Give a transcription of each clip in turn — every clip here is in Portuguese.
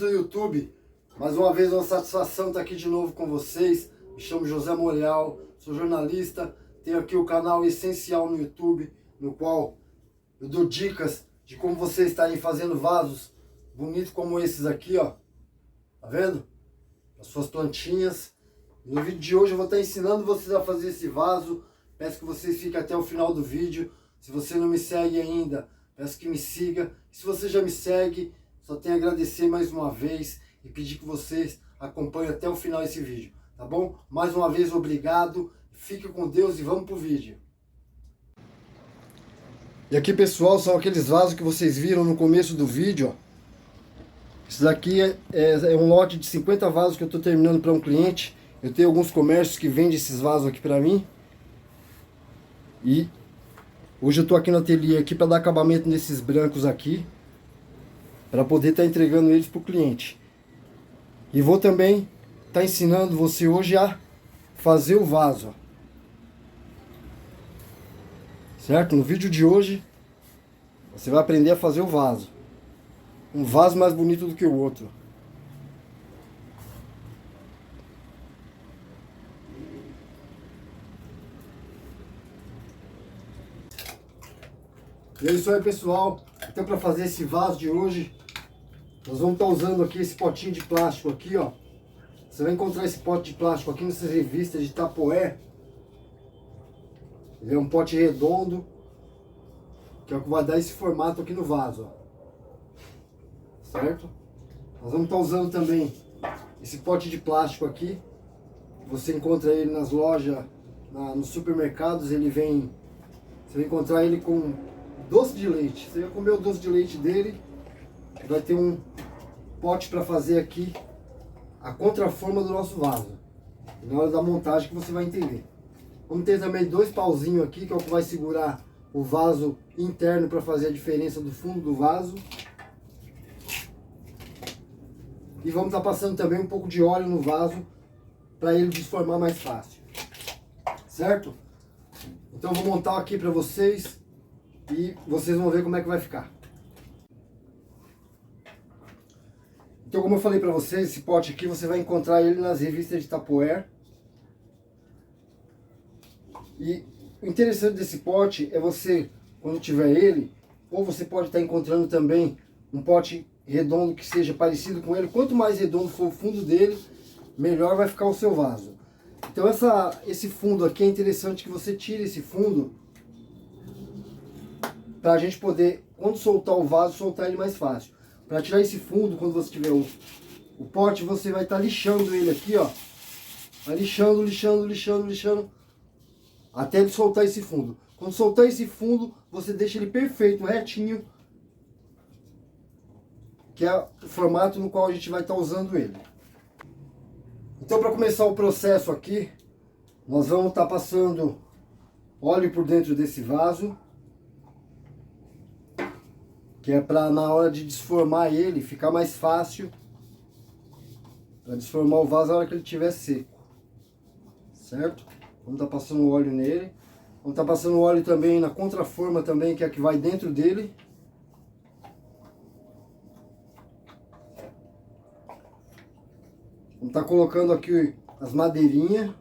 do YouTube, mais uma vez uma satisfação estar aqui de novo com vocês. Me chamo José Moreal, sou jornalista, tenho aqui o canal Essencial no YouTube, no qual eu dou dicas de como vocês estarem fazendo vasos bonitos como esses aqui, ó. Tá vendo? As suas plantinhas. E no vídeo de hoje eu vou estar ensinando vocês a fazer esse vaso. Peço que vocês fiquem até o final do vídeo. Se você não me segue ainda, peço que me siga. E se você já me segue, só tenho a agradecer mais uma vez e pedir que vocês acompanhem até o final esse vídeo, tá bom? Mais uma vez, obrigado. Fique com Deus e vamos pro vídeo. E aqui, pessoal, são aqueles vasos que vocês viram no começo do vídeo, ó. Isso daqui é um lote de 50 vasos que eu estou terminando para um cliente. Eu tenho alguns comércios que vendem esses vasos aqui para mim. E hoje eu estou aqui no ateliê aqui para dar acabamento nesses brancos aqui, para poder estar entregando eles para o cliente. E vou também estar ensinando você hoje a fazer o vaso, ó. Certo? No vídeo de hoje você vai aprender a fazer o vaso. Um vaso mais bonito do que o outro. E é isso aí, pessoal. Então, para fazer esse vaso de hoje, nós vamos estar usando aqui esse potinho de plástico aqui, ó. Você vai encontrar esse pote de plástico aqui nessas revistas de Tupperware. Ele é um pote redondo, que é o que vai dar esse formato aqui no vaso, ó. Certo? Nós vamos estar usando também esse pote de plástico aqui. Você encontra ele nas lojas, nos supermercados. Ele vem, você vai encontrar ele com doce de leite. Você vai comer o doce de leite dele, vai ter um pote para fazer aqui a contraforma do nosso vaso. E na hora da montagem que você vai entender. Vamos ter também dois pauzinhos aqui, que é o que vai segurar o vaso interno para fazer a diferença do fundo do vaso. E vamos estar passando também um pouco de óleo no vaso para ele desformar mais fácil. Certo? Então eu vou montar aqui para vocês e vocês vão ver como é que vai ficar. Então, como eu falei para vocês, esse pote aqui você vai encontrar ele nas revistas de Tupperware. E o interessante desse pote é você, quando tiver ele, ou você pode estar encontrando também um pote redondo que seja parecido com ele. Quanto mais redondo for o fundo dele, melhor vai ficar o seu vaso. Então esse fundo aqui é interessante que você tire esse fundo, para a gente poder, quando soltar o vaso, soltar ele mais fácil. Para tirar esse fundo, quando você tiver o pote, você vai estar lixando ele aqui, ó. Vai lixando, lixando, lixando, lixando, até ele soltar esse fundo. Quando soltar esse fundo, você deixa ele perfeito, retinho, que é o formato no qual a gente vai estar usando ele. Então, para começar o processo aqui, nós vamos estar passando óleo por dentro desse vaso, que é para, na hora de desformar ele, ficar mais fácil para desformar o vaso na hora que ele estiver seco. Certo? Vamos estar passando óleo nele. Vamos estar passando óleo também na contraforma também, que é a que vai dentro dele. Vamos estar colocando aqui as madeirinhas,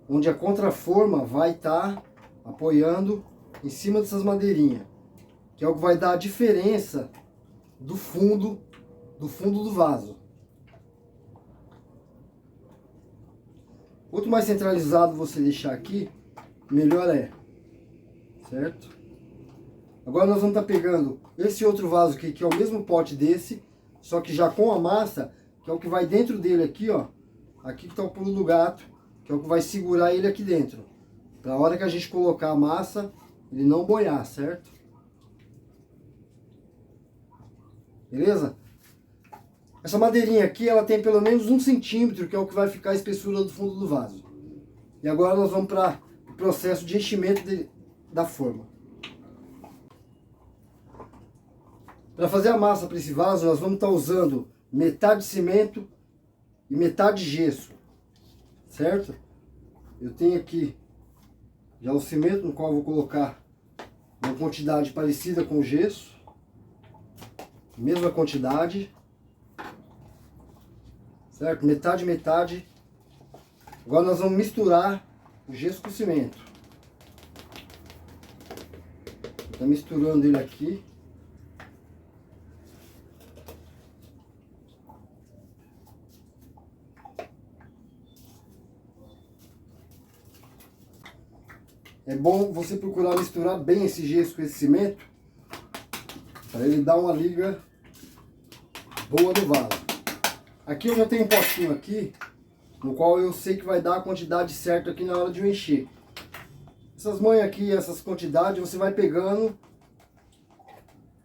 onde a contraforma vai estar apoiando em cima dessas madeirinhas, que é o que vai dar a diferença do fundo do vaso. Quanto mais centralizado você deixar aqui, melhor é. Certo? Agora nós vamos estar pegando esse outro vaso aqui, que é o mesmo pote desse, só que já com a massa, que é o que vai dentro dele aqui, ó. Aqui que está o pulo do gato, que é o que vai segurar ele aqui dentro. Para a hora que a gente colocar a massa, ele não boiar, certo? Beleza? Essa madeirinha aqui, ela tem pelo menos 1 centímetro, que é o que vai ficar a espessura do fundo do vaso. E agora nós vamos para o processo de enchimento da forma. Para fazer a massa para esse vaso, nós vamos estar usando metade cimento e metade gesso, certo? Eu tenho aqui já o cimento, no qual eu vou colocar uma quantidade parecida com o gesso. Mesma quantidade. Certo? Metade, metade. Agora nós vamos misturar o gesso com o cimento. Tá misturando ele aqui. É bom você procurar misturar bem esse gesso com esse cimento, para ele dar uma liga boa no vaso. Aqui eu já tenho um potinho aqui, no qual eu sei que vai dar a quantidade certa aqui na hora de eu encher. Essas manhas aqui, essas quantidades, você vai pegando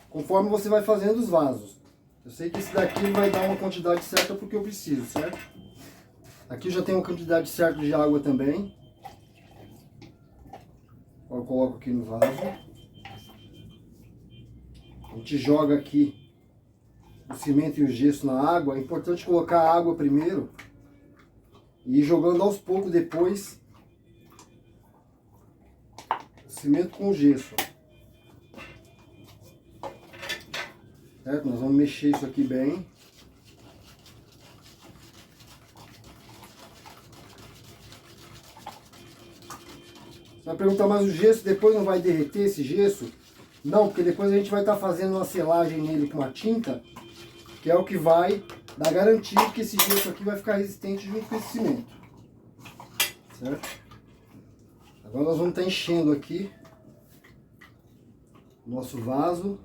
conforme você vai fazendo os vasos. Eu sei que esse daqui vai dar uma quantidade certa porque eu preciso, certo? Aqui eu já tenho uma quantidade certa de água também. Eu coloco aqui no vaso. A gente joga aqui o cimento e o gesso na água. É importante colocar a água primeiro e ir jogando aos poucos depois o cimento com o gesso. Certo? Nós vamos mexer isso aqui bem. Você vai perguntar, mas o gesso depois não vai derreter esse gesso? Não, porque depois a gente vai estar fazendo uma selagem nele com uma tinta, que é o que vai dar garantia que esse gesso aqui vai ficar resistente junto com esse cimento. Certo? Agora nós vamos estar enchendo aqui o nosso vaso.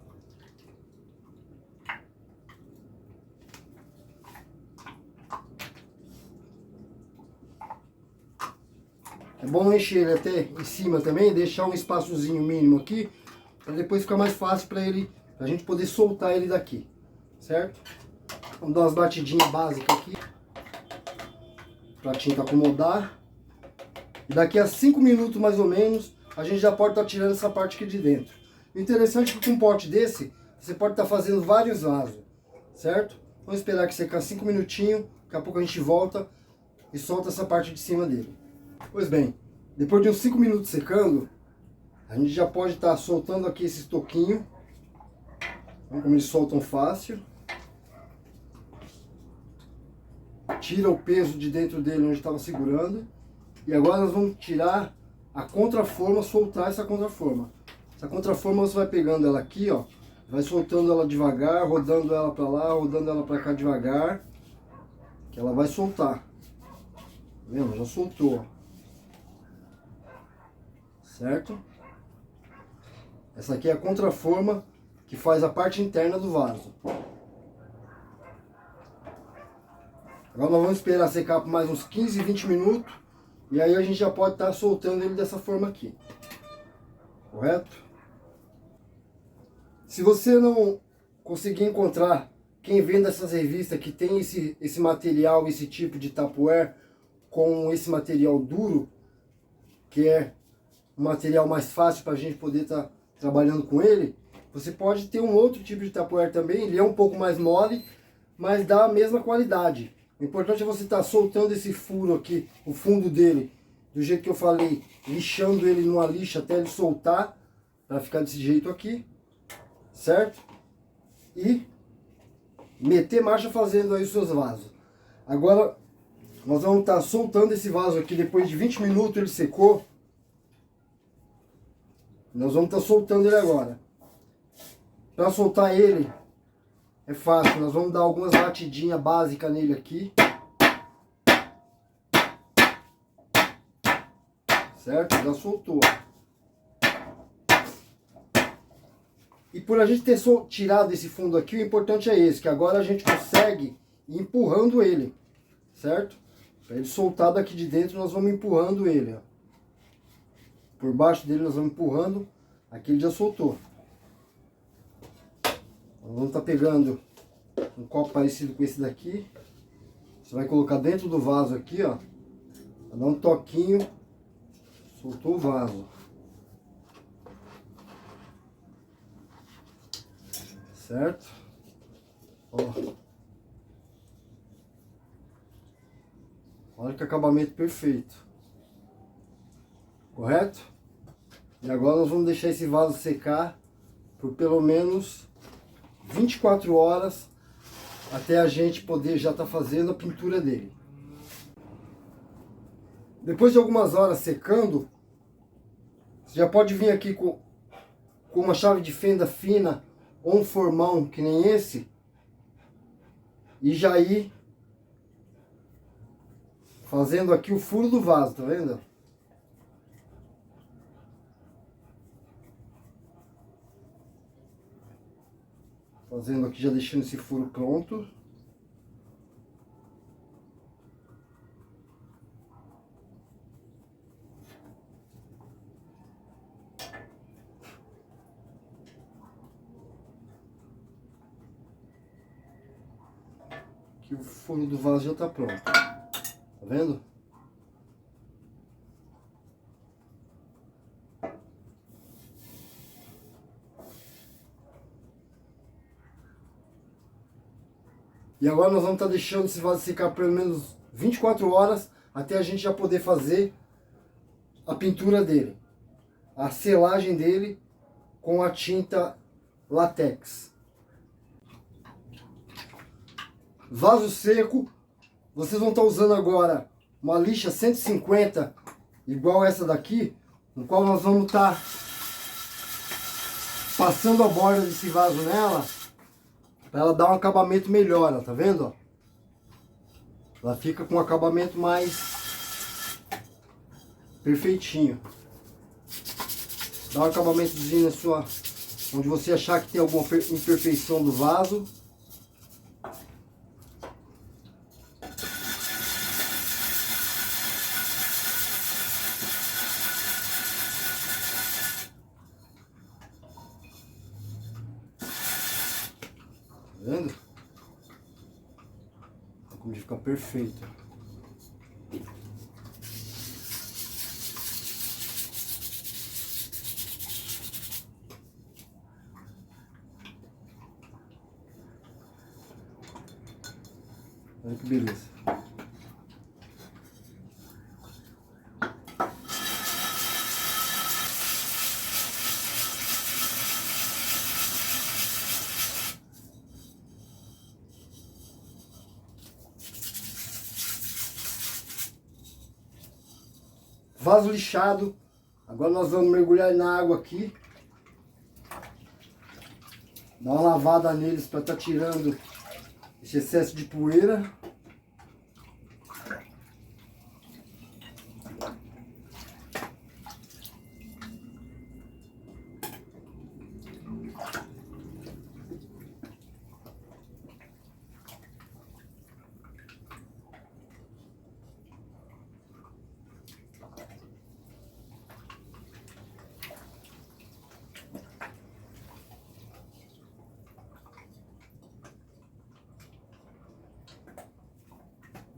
É bom encher ele até em cima também, deixar um espaçozinho mínimo aqui, para depois ficar mais fácil para ele, pra gente poder soltar ele daqui, certo? Vamos dar umas batidinhas básicas aqui, para a tinta acomodar. E daqui a 5 minutos mais ou menos, a gente já pode estar tirando essa parte aqui de dentro. O interessante é que com um pote desse, você pode estar fazendo vários vasos, certo? Vamos esperar que secar 5 minutinhos, daqui a pouco a gente volta e solta essa parte de cima dele. Pois bem, depois de uns 5 minutos secando, a gente já pode estar soltando aqui esse toquinho. Olha como eles soltam fácil. Tira o peso de dentro dele onde estava segurando. E agora nós vamos tirar a contraforma, soltar essa contraforma. Essa contraforma você vai pegando ela aqui, ó. Vai soltando ela devagar, rodando ela para lá, rodando ela para cá devagar. Que ela vai soltar. Tá vendo? Já soltou, ó. Certo? Essa aqui é a contraforma que faz a parte interna do vaso. Agora nós vamos esperar secar por mais uns 15, 20 minutos. E aí a gente já pode estar soltando ele dessa forma aqui. Correto? Se você não conseguir encontrar quem vende essas revistas que tem esse material, esse tipo de Tupperware com esse material duro, que é um material mais fácil para a gente poder estar trabalhando com ele, você pode ter um outro tipo de Tupperware também. Ele é um pouco mais mole, mas dá a mesma qualidade. O importante é você estar soltando esse furo aqui, o fundo dele, do jeito que eu falei, lixando ele numa lixa até ele soltar, para ficar desse jeito aqui, certo? E meter marcha fazendo aí os seus vasos. Agora, nós vamos estar soltando esse vaso aqui, depois de 20 minutos ele secou. Nós vamos estar soltando ele agora. Para soltar ele, é fácil. Nós vamos dar algumas batidinhas básicas nele aqui. Certo? Já soltou. E por a gente ter tirado esse fundo aqui, o importante é esse. Que agora a gente consegue ir empurrando ele. Certo? Para ele soltar daqui de dentro, nós vamos empurrando ele, ó. Por baixo dele nós vamos empurrando. Aqui ele já soltou. Nós vamos estar pegando um copo parecido com esse daqui. Você vai colocar dentro do vaso aqui, ó. Vai dar um toquinho. Soltou o vaso. Certo? Ó. Olha que acabamento perfeito. Correto? E agora nós vamos deixar esse vaso secar por pelo menos 24 horas até a gente poder já estar fazendo a pintura dele. Depois de algumas horas secando, você já pode vir aqui com uma chave de fenda fina ou um formão que nem esse e já ir fazendo aqui o furo do vaso, tá vendo? Fazendo aqui, já deixando esse furo pronto. Aqui o furo do vaso já tá pronto. Tá vendo? E agora nós vamos estar deixando esse vaso secar pelo menos 24 horas até a gente já poder fazer a pintura dele, a selagem dele com a tinta látex. Vaso seco, vocês vão estar usando agora uma lixa 150, igual essa daqui, no qual nós vamos estar passando a borda desse vaso nela, para ela dar um acabamento melhor, ó, tá vendo? Ela fica com um acabamento mais perfeitinho. Dá um acabamentozinho na sua, onde você achar que tem alguma imperfeição do vaso. Tá vendo? Olha como fica perfeito. Olha que beleza. Vaso lixado. Agora nós vamos mergulhar na água aqui. Dar uma lavada neles para estar tirando esse excesso de poeira.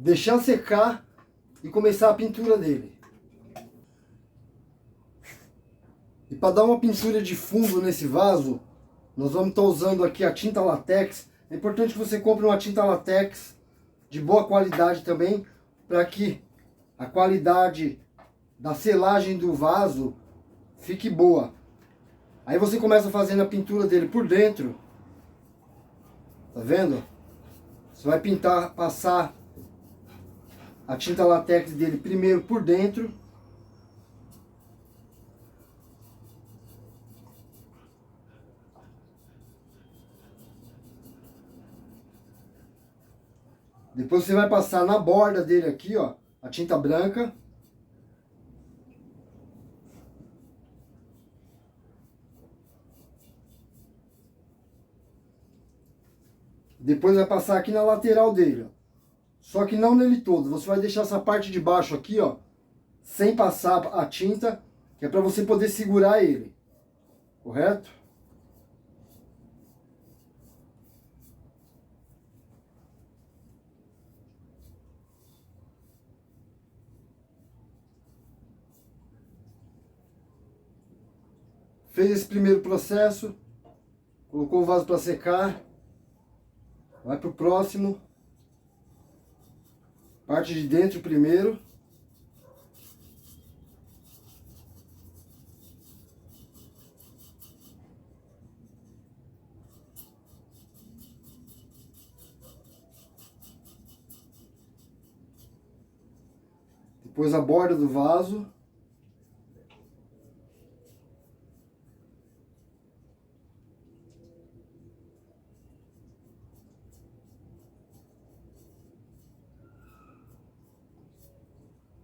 Deixar secar e começar a pintura dele. E para dar uma pintura de fundo nesse vaso, nós vamos estar usando aqui a tinta látex. É importante que você compre uma tinta látex de boa qualidade também, para que a qualidade da selagem do vaso fique boa. Aí você começa fazendo a pintura dele por dentro. Tá vendo? Você vai pintar, passar a tinta látex dele primeiro por dentro. Depois você vai passar na borda dele aqui, ó, a tinta branca. Depois vai passar aqui na lateral dele, ó. Só que não nele todo. Você vai deixar essa parte de baixo aqui, ó, sem passar a tinta, que é para você poder segurar ele. Correto? Fez esse primeiro processo, colocou o vaso para secar, vai para o próximo. Parte de dentro primeiro. Depois a borda do vaso.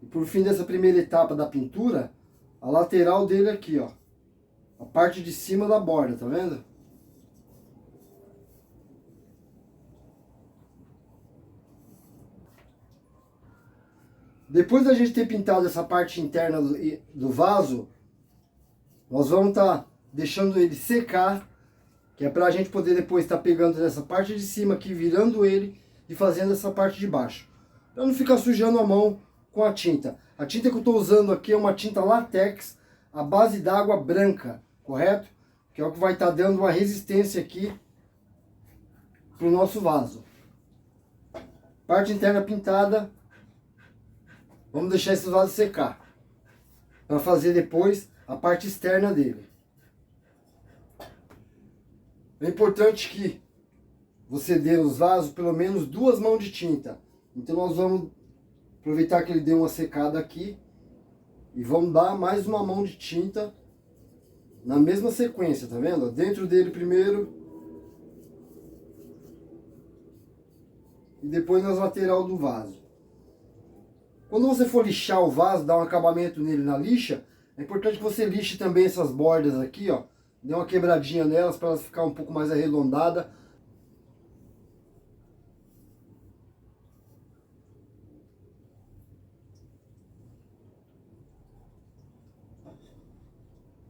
E por fim dessa primeira etapa da pintura, a lateral dele aqui, ó. A parte de cima da borda, tá vendo? Depois da gente ter pintado essa parte interna do vaso, nós vamos estar deixando ele secar, que é pra gente poder depois estar pegando essa parte de cima aqui, virando ele e fazendo essa parte de baixo. Pra não ficar sujando a mão com a tinta. A tinta que eu estou usando aqui é uma tinta látex, à base d'água branca, correto? Que é o que vai estar dando uma resistência aqui pro nosso vaso. Parte interna pintada. Vamos deixar esse vaso secar, para fazer depois a parte externa dele. É importante que você dê nos vasos pelo menos 2 mãos de tinta. Então nós vamos aproveitar que ele deu uma secada aqui e vamos dar mais uma mão de tinta na mesma sequência, tá vendo? Dentro dele primeiro e depois nas lateral do vaso. Quando você for lixar o vaso, dar um acabamento nele na lixa, é importante que você lixe também essas bordas aqui, ó. Dê uma quebradinha nelas para elas ficar um pouco mais arredondada.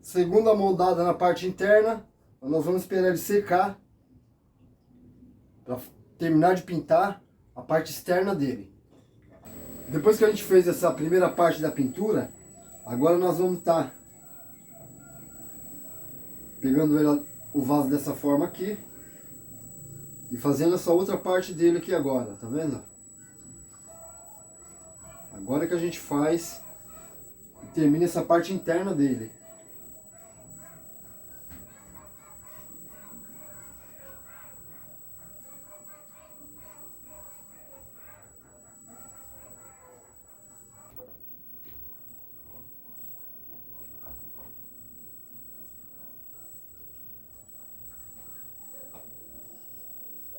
Segunda moldada na parte interna, nós vamos esperar ele secar para terminar de pintar a parte externa dele. Depois que a gente fez essa primeira parte da pintura, agora nós vamos estar pegando o vaso dessa forma aqui e fazendo essa outra parte dele aqui agora, tá vendo? Agora que a gente faz e termina essa parte interna dele.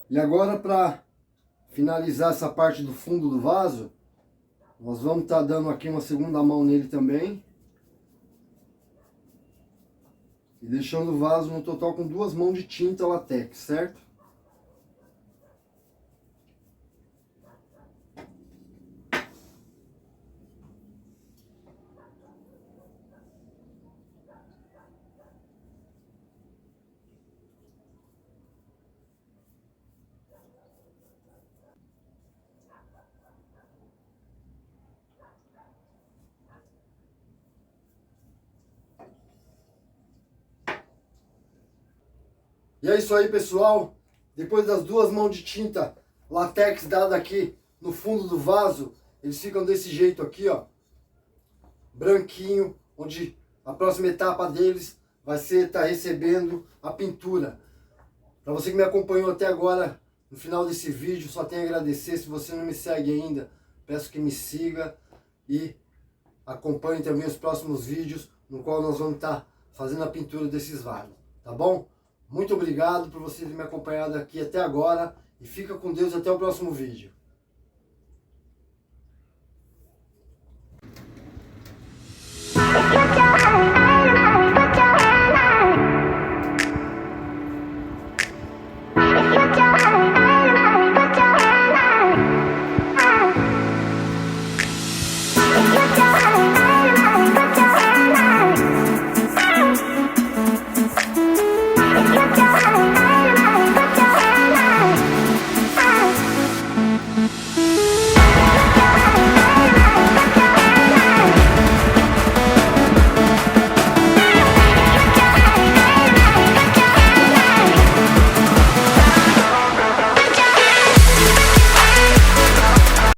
E agora, para finalizar essa parte do fundo do vaso, nós vamos estar dando aqui uma segunda mão nele também. E deixando o vaso no total com 2 mãos de tinta látex, certo? E é isso aí, pessoal. Depois das 2 mãos de tinta látex dada aqui no fundo do vaso, eles ficam desse jeito aqui, ó. Branquinho, onde a próxima etapa deles vai ser estar recebendo a pintura. Para você que me acompanhou até agora, no final desse vídeo, só tenho a agradecer. Se você não me segue ainda, peço que me siga e acompanhe também os próximos vídeos, no qual nós vamos estar fazendo a pintura desses vasos, tá bom? Muito obrigado por você ter me acompanhado aqui até agora e fica com Deus até o próximo vídeo.